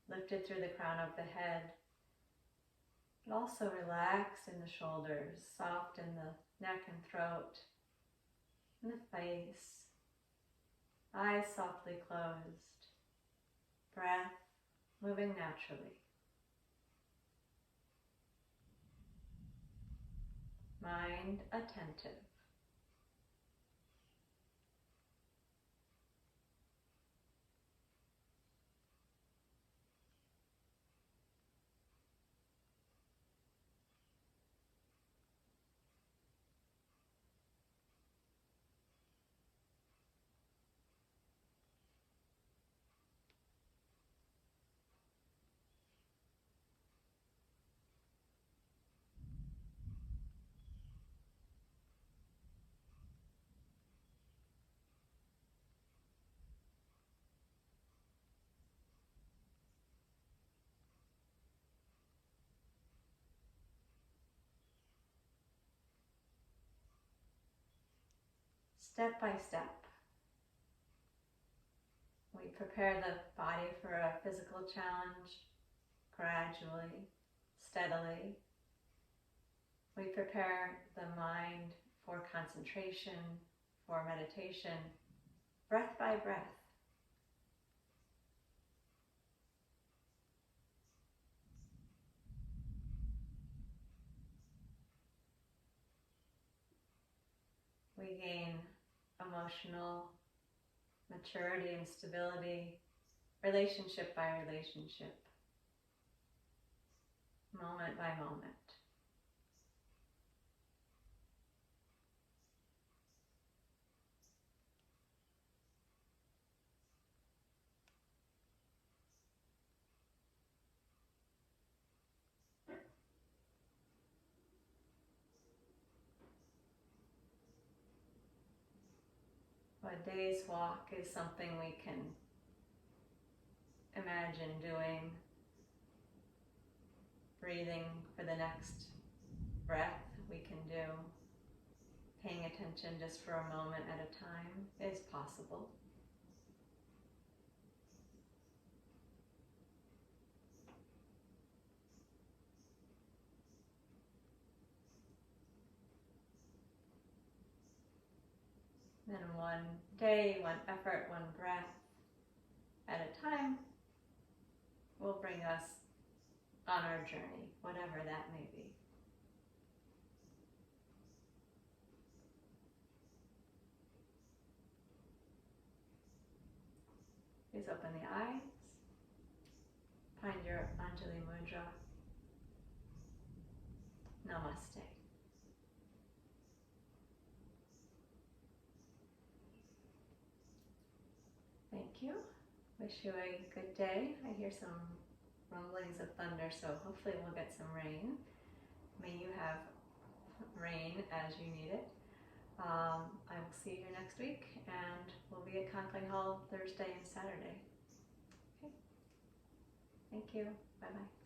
lifted through the crown of the head, but also relaxed in the shoulders, soft in the neck and throat, in the face, eyes softly closed, breath moving naturally. Mind attentive. Step by step, we prepare the body for a physical challenge gradually, steadily. We prepare the mind for concentration, for meditation, breath by breath. We gain emotional maturity and stability, relationship by relationship, moment by moment. A day's walk is something we can imagine doing, breathing for the next breath we can do, paying attention just for a moment at a time is possible. Then one day, one effort, one breath at a time will bring us on our journey, whatever that may be. Please open the eyes. Find your Anjali Mudra. Namaste. Thank you. Wish you a good day. I hear some rumblings of thunder, so hopefully we'll get some rain. May you have rain as you need it. I will see you here next week, and we'll be at Conkling Hall Thursday and Saturday. Okay. Thank you. Bye-bye.